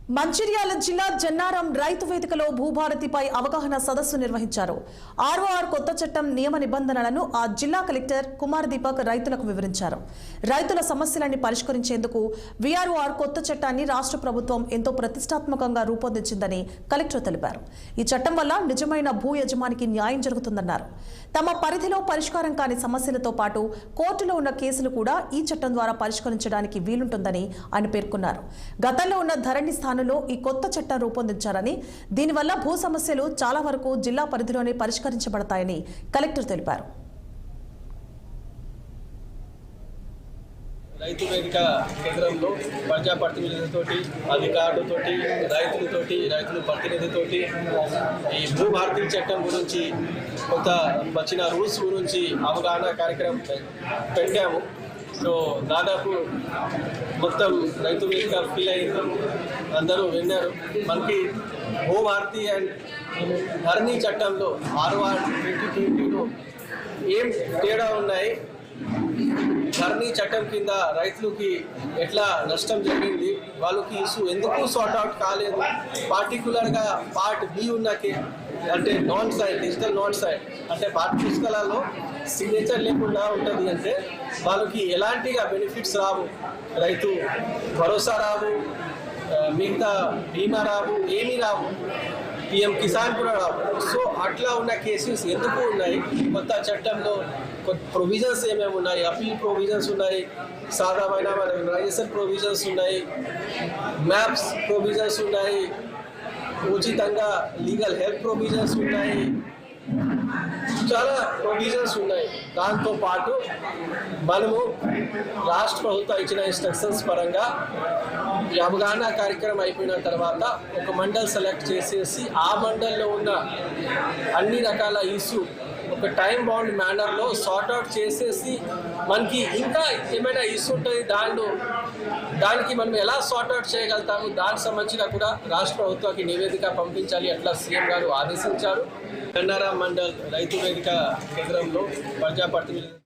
మంచిర్యాల జిల్లా జన్నారం రైతు వేదికలో భూభారతిపై అవగాహన సదస్సు నిర్వహించారు. ఆర్ఓఆర్ కొత్త చట్టం నియమ నిబంధనలను ఆ జిల్లా కలెక్టర్ కుమార్ దీపక్ రైతులకు వివరించారు. రైతుల సమస్యలన్నీ పరిష్కరించేందుకు వీఆర్ఓఆర్ కొత్త చట్టాన్ని రాష్ట్ర ప్రభుత్వం ఎంతో ప్రతిష్టాత్మకంగా రూపొందించిందని కలెక్టర్ తెలిపారు. ఈ చట్టం వల్ల నిజమైన భూ యజమానికి న్యాయం జరుగుతుందన్నారు. తమ పరిధిలో పరిష్కారం కాని సమస్యలతో పాటు కోర్టులో ఉన్న కేసులు కూడా ఈ చట్టం ద్వారా పరిష్కరించడానికి వీలుంటుందని ఆయన పేర్కొన్నారు. గతంలో ఉన్న ధరణి స్థానంలో ఈ కొత్త చట్టం రూపొందించారని, దీనివల్ల భూ సమస్యలు చాలా వరకు జిల్లా పరిధిలోనే పరిష్కరించబడతాయని కలెక్టర్ తెలిపారు. రైతు వేదిక కేంద్రంలో ప్రజాప్రతినిధులతోటి, అధికారులతోటి, రైతుల ప్రతినిధితోటి ఈ భూభారతి చట్టం గురించి కొత్త వచ్చిన రూల్స్ గురించి అవగాహన కార్యక్రమం పెట్టాము. సో దాదాపు మొత్తం రైతు వేదిక ఫీల్ అయింది, అందరూ విన్నారు. మనకి భూభారతి అండ్ ధరణి చట్టంలో ఆర్ఓఆర్ 2020లో ఏం తేడా ఉన్నాయి, ధరణి చట్టం కింద రైతులకి ఎట్లా నష్టం జరిగింది, వాళ్ళకి ఇష్యూ ఎందుకు సార్ట్ అవుట్ కాలేదు, పర్టికులర్గా పార్ట్ బి ఉన్నకే అంటే non side digital non side అంటే పాఠ్య పుస్తకాలలో సిగ్నేచర్ లేకుండా ఉంటుంది అంటే వాళ్ళకి ఎలాంటిగా బెనిఫిట్స్ రావు, రైతు భరోసా రావు, మిగతా బీమా రావు, ఏమీ రావు, పిఎం కిసాన్ కూడా రావు. సో అట్లా ఉన్న కేసెస్ ఎందుకు ఉన్నాయి, కొత్త చట్టంలో ప్రొవిజన్స్ ఏమేమి ఉన్నాయి, అపీల్ ప్రొవిజన్స్ ఉన్నాయి, సాధారణ రైజేషన్ ప్రొవిజన్స్ ఉన్నాయి, మ్యాప్స్ ప్రొవిజన్స్ ఉన్నాయి, ఉచితంగా లీగల్ హెల్ప్ ప్రొవిజన్స్ ఉన్నాయి, చాలా ప్రొవిజన్స్ ఉన్నాయి. దాంతోపాటు మనము రాష్ట్ర ప్రభుత్వం ఇచ్చిన ఇన్స్ట్రక్షన్స్ పరంగా ఈ అవగాహన కార్యక్రమం అయిపోయిన తర్వాత ఒక మండల్ సెలెక్ట్ చేసేసి ఆ మండల్లో ఉన్న అన్ని రకాల ఇష్యూ ఒక టైం బౌండ్ మేనర్లో సార్ట్అవుట్ చేసేసి మనకి ఇంకా ఏమైనా ఇష్యూ ఉంటుంది దానికి మనం ఎలా సార్ట్అవుట్ చేయగలుగుతాము, దానికి సంబంధించిన కూడా రాష్ట్ర ప్రభుత్వానికి నివేదిక పంపించాలి, అట్లా సీఎం గారు ఆదేశించారు. జన్నారం మండల్ రైతు వేదిక కేంద్రంలో ప్రజాప్రతినిధులు